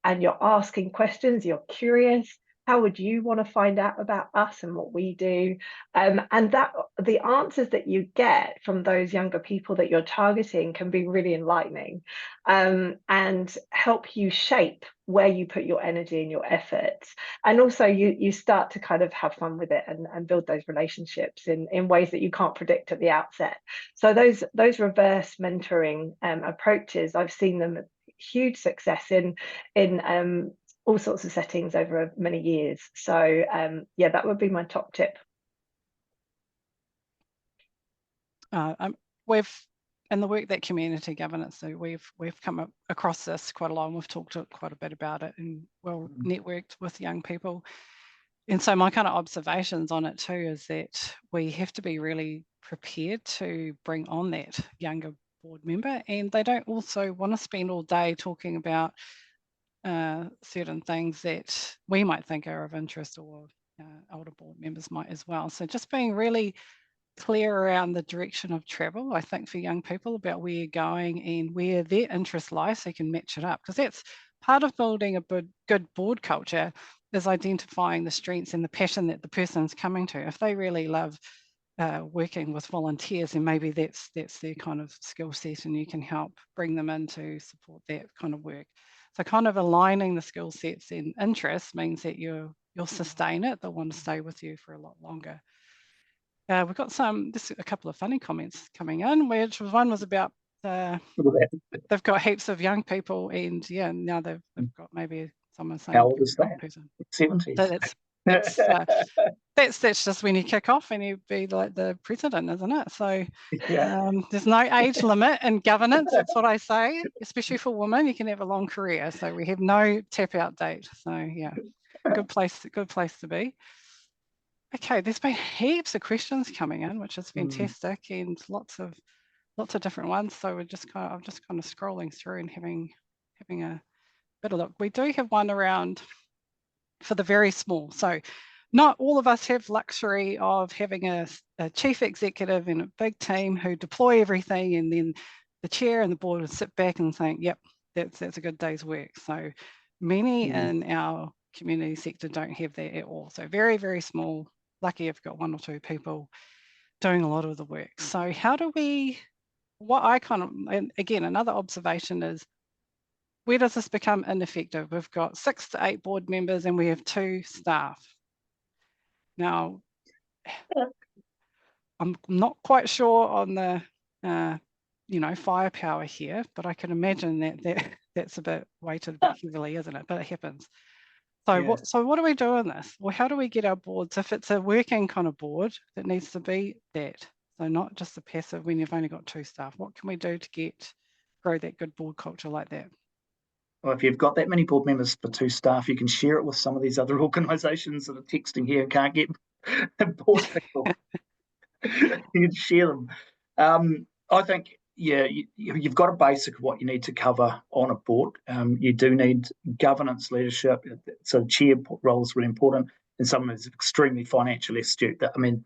and you're asking questions, you're curious. How would you want to find out about us and what we do? And that the answers that you get from those younger people that you're targeting can be really enlightening, and help you shape where you put your energy and your efforts. And also you start to kind of have fun with it and build those relationships in ways that you can't predict at the outset. So those reverse mentoring approaches, I've seen them huge success in all sorts of settings over many years. So yeah, that would be my top tip. We've in the work that community governance, so we've come across this quite a lot, and we've talked quite a bit about it, and well networked with young people. And so my kind of observations on it too is that we have to be really prepared to bring on that younger board member, and they don't also want to spend all day talking about certain things that we might think are of interest, or older board members might as well. So just being really clear around the direction of travel, I think, for young people about where you're going and where their interests lie, so you can match it up, because that's part of building a good board culture, is identifying the strengths and the passion that the person's coming to. If they really love working with volunteers, and maybe that's their kind of skill set, and you can help bring them in to support that kind of work. So kind of aligning the skill sets and interests means that you'll sustain it. They'll want to stay with you for a lot longer. We've got just a couple of funny comments coming in, which one was about they've got heaps of young people, and yeah, now they've got maybe someone saying, how old is that? 70s. So that's just when you kick off and you be like the president, isn't it? So yeah. There's no age limit in governance. That's what I say, especially for women. You can have a long career, so we have no tap out date. So yeah, good place to be. Okay, there's been heaps of questions coming in, which is fantastic, and lots of lots of different ones. So I'm just kind of scrolling through and having a bit of look. We do have one around for the very small. So not all of us have luxury of having a chief executive and a big team who deploy everything, and then the chair and the board would sit back and think, yep, that's a good day's work. So many in our community sector don't have that at all. So very, very small. Lucky I've got 1 or 2 people doing a lot of the work. So how do we, what I kind of, and again, another observation is, where does this become ineffective? We've got 6 to 8 board members and we have 2 staff. Now, I'm not quite sure on the, firepower here, but I can imagine that's a bit weighted a bit heavily, isn't it? But it happens. So, what do we do in this? Well, how do we get our boards, if it's a working kind of board, that needs to be that? So not just a passive when you've only got 2 staff. What can we do to grow that good board culture like that? Well, if you've got that many board members for 2 staff, you can share it with some of these other organisations that are texting here and can't get board people. You can share them. I think, you've got a basic of what you need to cover on a board. You do need governance, leadership. So chair role is really important, and someone who's extremely financially astute. I mean,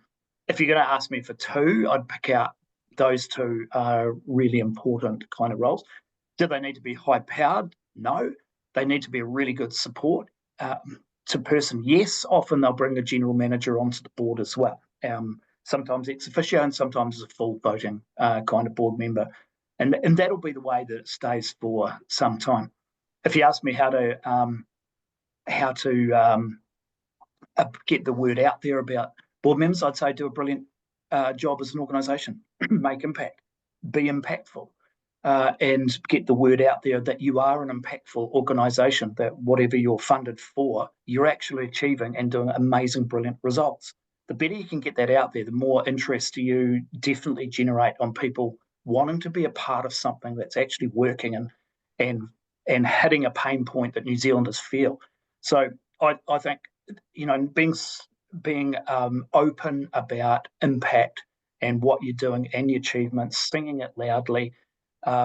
if you're going to ask me for 2, I'd pick out those 2 are really important kind of roles. Do they need to be high-powered? No. They need to be a really good support to person. Yes, often they'll bring a general manager onto the board as well. Sometimes ex officio and sometimes as a full voting kind of board member. And that'll be the way that it stays for some time. If you ask me how to get the word out there about board members, I'd say do a brilliant job as an organisation. Make impact, be impactful, and get the word out there that you are an impactful organisation, that whatever you're funded for, you're actually achieving and doing amazing, brilliant results. The better you can get that out there, the more interest you definitely generate on people wanting to be a part of something that's actually working and hitting a pain point that New Zealanders feel. So I think, being open about impact and what you're doing and your achievements, singing it loudly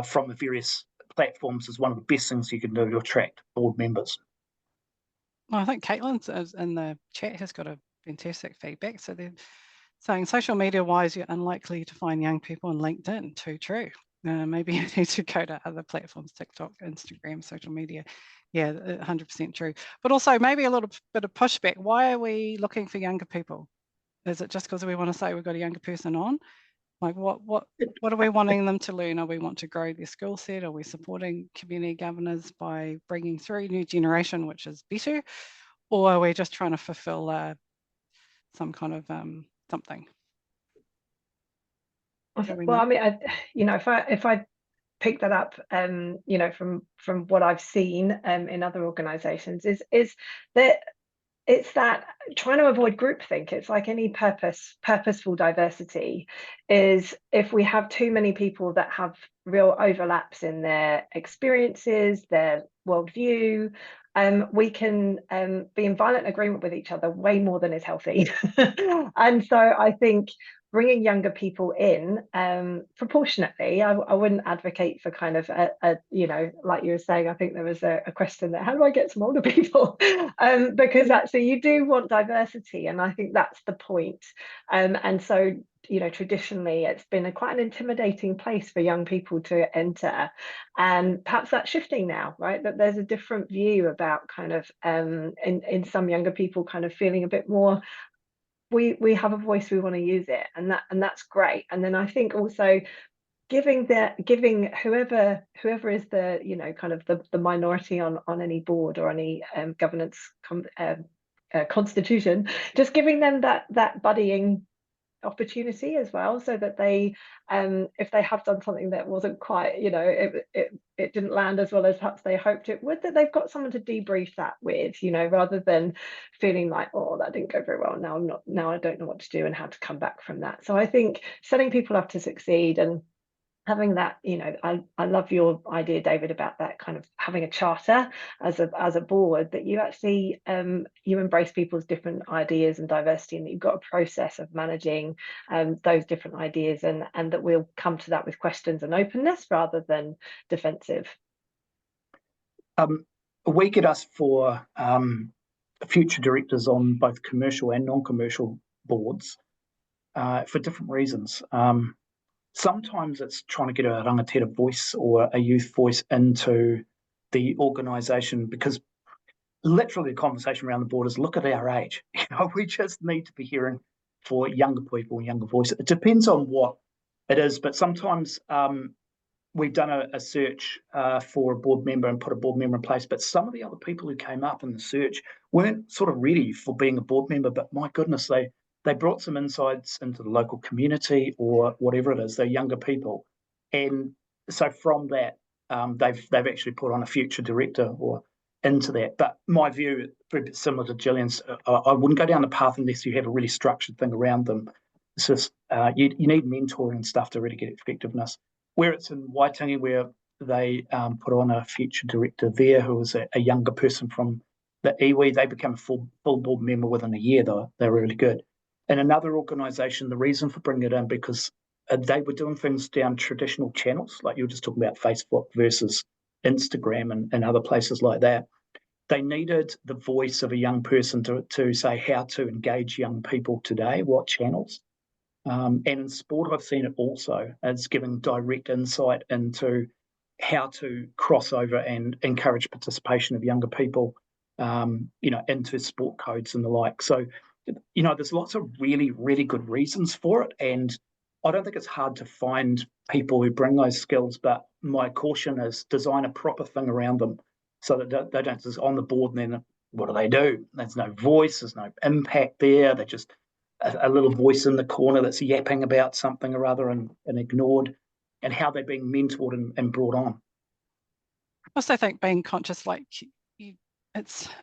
from the various platforms is one of the best things you can do to attract board members. Well, I think Caitlin's in the chat has got a fantastic feedback. So they're saying social media wise, you're unlikely to find young people on LinkedIn. Too true. Maybe you need to go to other platforms, TikTok, Instagram, social media. Yeah, 100% true. But also maybe a little bit of pushback. Why are we looking for younger people? Is it just because we want to say we've got a younger person on? Like what are we wanting them to learn? Are we want to grow their skill set? Are we supporting community governors by bringing through new generation, which is better? Or are we just trying to fulfill some kind of something? Well, I mean, if I pick that up, from what I've seen in other organisations, is that it's that trying to avoid groupthink. It's like any purposeful diversity is if we have too many people that have real overlaps in their experiences, their worldview, we can be in violent agreement with each other way more than is healthy. And so I think bringing younger people in proportionately, I wouldn't advocate for kind of like you were saying, I think there was a question that how do I get some older people? Because actually you do want diversity, and I think that's the point. And so traditionally it's been quite an intimidating place for young people to enter, and perhaps that's shifting now, right? That there's a different view about kind of in some younger people kind of feeling a bit more, we have a voice, we want to use it, and that's great. And then I think also giving whoever is the kind of the minority on any board or any governance constitution, just giving them that buddying opportunity as well, so that they if they have done something that wasn't quite, it didn't land as well as perhaps they hoped it would, that they've got someone to debrief that with, rather than feeling like, oh, that didn't go very well, now I don't know what to do and how to come back from that. So I think setting people up to succeed, and having that, I love your idea, David, about that kind of having a charter as a board, that you actually you embrace people's different ideas and diversity, and that you've got a process of managing those different ideas, and that we'll come to that with questions and openness rather than defensive. We get us for future directors on both commercial and non-commercial boards for different reasons. Sometimes it's trying to get a rangatira voice or a youth voice into the organisation, because literally the conversation around the board is, look at our age. We just need to be hearing for younger people and younger voices. It depends on what it is, but sometimes we've done a search for a board member and put a board member in place, but some of the other people who came up in the search weren't sort of ready for being a board member, but my goodness, they brought some insights into the local community or whatever it is. They're younger people. And so from that, they've actually put on a future director or into that. But my view, very similar to Gillian's, I wouldn't go down the path unless you have a really structured thing around them. It's just, you need mentoring and stuff to really get effectiveness. Where it's in Waitangi, where they put on a future director there who was a younger person from the iwi, they became a full board member within a year, though. They were really good. In another organisation, the reason for bringing it in, because they were doing things down traditional channels, like you were just talking about Facebook versus Instagram and other places like that. They needed the voice of a young person to say how to engage young people today, what channels. And in sport, I've seen it also as giving direct insight into how to cross over and encourage participation of younger people, into sport codes and the like. So, there's lots of really, really good reasons for it. And I don't think it's hard to find people who bring those skills, but my caution is design a proper thing around them so that they don't just on the board and then what do? There's no voice, there's no impact there. They're just a little voice in the corner that's yapping about something or other and ignored, and how they're being mentored and brought on. I also think being conscious,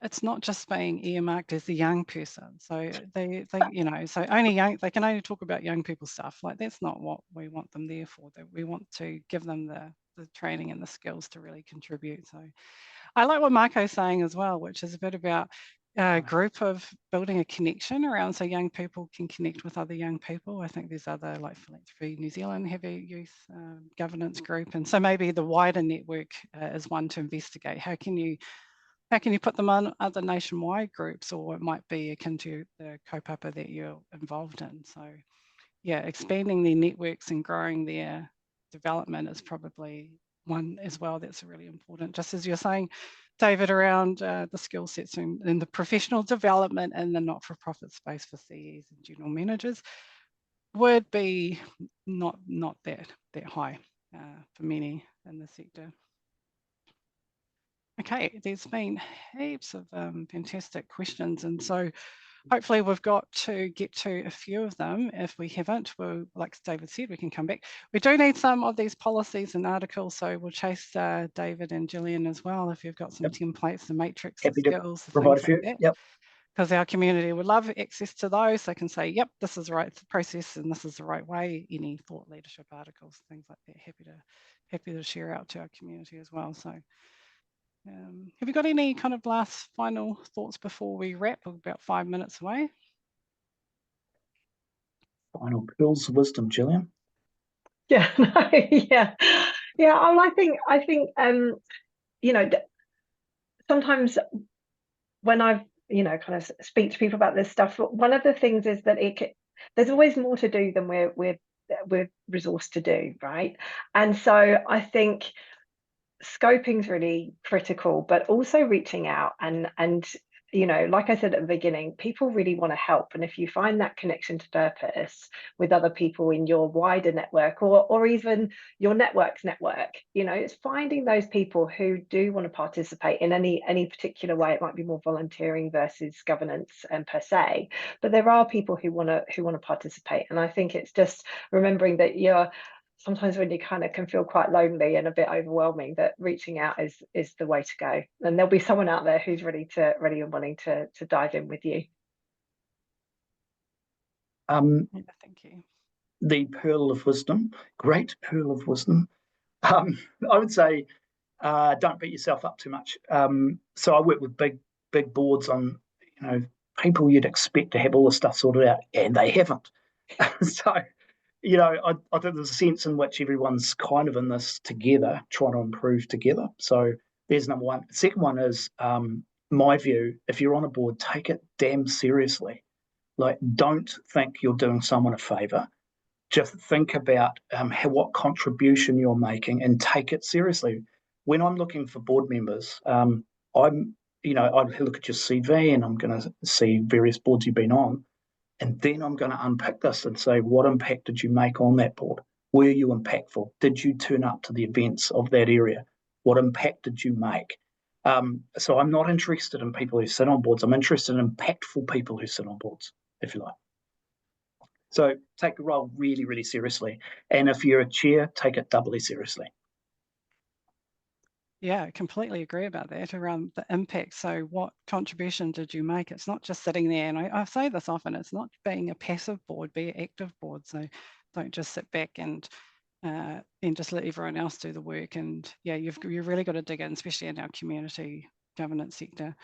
it's not just being earmarked as a young person. So they so they can only talk about young people stuff. Like, that's not what we want them there for. That we want to give them the training and the skills to really contribute. So I like what Marco's saying as well, which is a bit about a group of building a connection around, so young people can connect with other young people. I think there's other, like Philanthropy New Zealand have a youth governance group, and so maybe the wider network is one to investigate. How can you put them on other nationwide groups, or it might be akin to the kaupapa that you're involved in. So yeah, expanding their networks and growing their development is probably one as well that's really important. Just as you're saying, David, around the skill sets and the professional development in the not-for-profit space for CEs and general managers would be not that high for many in the sector. Okay, there's been heaps of fantastic questions, and so hopefully we've got to get to a few of them. If we haven't, we'll, like David said, we can come back. We do need some of these policies and articles, so we'll chase David and Gillian as well if you've got some templates, the matrix skills, the things like that. Yep. Because our community would love access to those. They can say, yep, this is the right process and this is the right way. Any thought leadership articles, things like that, happy to share out to our community as well. So have you got any kind of last final thoughts before we wrap? We're about 5 minutes away. Final pearls of wisdom, Gillian. Yeah, yeah. I think sometimes when I've kind of speak to people about this stuff, one of the things is that there's always more to do than we're resourced to do, right? And so I think scoping is really critical, but also reaching out and like I said at the beginning, people really want to help, and if you find that connection to purpose with other people in your wider network or even your network, it's finding those people who do want to participate in any particular way. It might be more volunteering versus governance per se, but there are people who want to participate, and I think it's just remembering that sometimes when you kind of can feel quite lonely and a bit overwhelming, that reaching out is the way to go, and there'll be someone out there who's ready and wanting to dive in with you. Thank you. the pearl of wisdom, great pearl of wisdom, I would say don't beat yourself up too much. So I work with big boards on, people you'd expect to have all the stuff sorted out, and they haven't. So, I think there's a sense in which everyone's kind of in this together, trying to improve together. So there's number one. Second one is, my view, if you're on a board, take it damn seriously. Like, don't think you're doing someone a favor. Just think about what contribution you're making and take it seriously. When I'm looking for board members, I look at your CV and I'm going to see various boards you've been on, and then I'm going to unpick this and say, what impact did you make on that board? Were you impactful? Did you turn up to the events of that area? What impact did you make? So I'm not interested in people who sit on boards. I'm interested in impactful people who sit on boards, if you like. So take the role really, really seriously. And if you're a chair, take it doubly seriously. Yeah, I completely agree about that around the impact. So what contribution did you make? It's not just sitting there. And I say this often, it's not being a passive board, be an active board. So don't just sit back and just let everyone else do the work. And yeah, you've really got to dig in, especially in our community governance sector.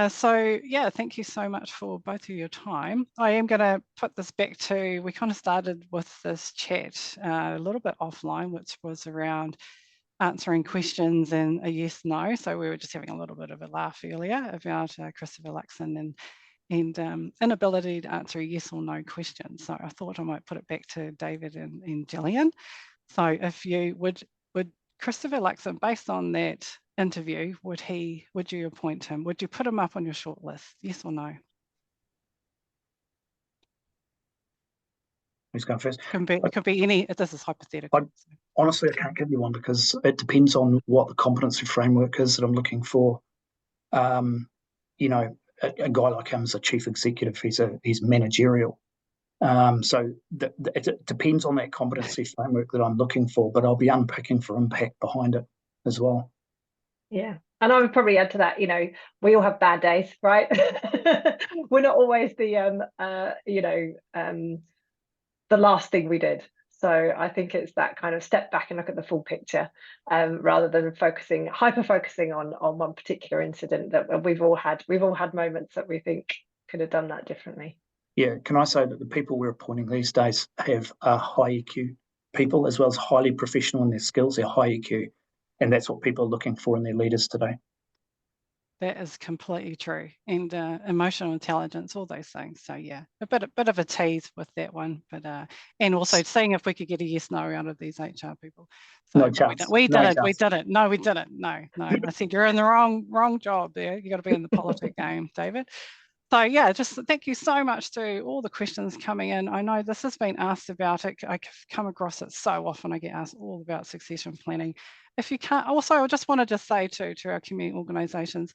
So yeah, thank you so much for both of your time. I am going to put this back to, we kind of started with this chat a little bit offline, which was around answering questions and a yes, no. So we were just having a little bit of a laugh earlier about Christopher Luxon and inability to answer a yes or no question. So I thought I might put it back to David and Gillian. So if you would Christopher Luxon, based on that interview, would you appoint him? Would you put him up on your short list? Yes or no? Who's going first? It could be any. This is hypothetical. Honestly, I can't give you one because it depends on what the competency framework is that I'm looking for. A guy like him is a chief executive. He's managerial. So it depends on that competency framework that I'm looking for, but I'll be unpicking for impact behind it as well. Yeah. And I would probably add to that, we all have bad days, right? We're not always the last thing we did. So I think it's that kind of step back and look at the full picture, rather than hyper focusing on one particular incident that we've all had moments that we think could have done that differently. Yeah, can I say that the people we're appointing these days have high EQ people, as well as highly professional in their skills. They're high EQ, and that's what people are looking for in their leaders today. That is completely true, and emotional intelligence, all those things. So yeah, a bit of a tease with that one, but and also seeing if we could get a yes no out of these HR people. So no chance. We did it. No, we didn't. No. I said you're in the wrong job there. You got to be in the politics game, David. So yeah, just thank you so much to all the questions coming in. I know this has been asked about it. I come across it so often. I get asked all about succession planning. If you can't, also I just wanted to say to our community organisations,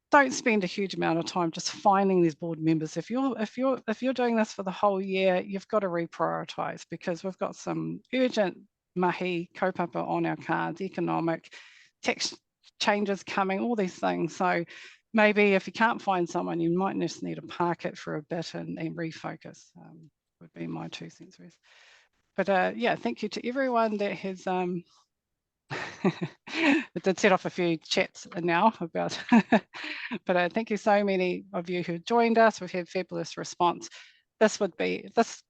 don't spend a huge amount of time just finding these board members. If you're doing this for the whole year, you've got to reprioritise, because we've got some urgent mahi kaupapa on our cards, economic, tax changes coming, all these things. So maybe if you can't find someone, you might just need to park it for a bit and refocus, would be my 2 cents worth. But yeah, thank you to everyone that has it did set off a few chats now about but thank you so many of you who joined us. We've had fabulous response. This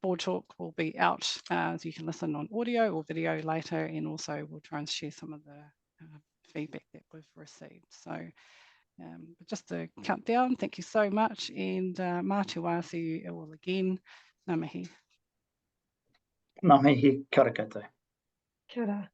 board talk will be out, so you can listen on audio or video later, and also we'll try and share some of the feedback that we've received. So just to count down, thank you so much, and mā te wā, see you all again. Ngā mihi. Ngā mihi, kia ora koutou. Kia ora.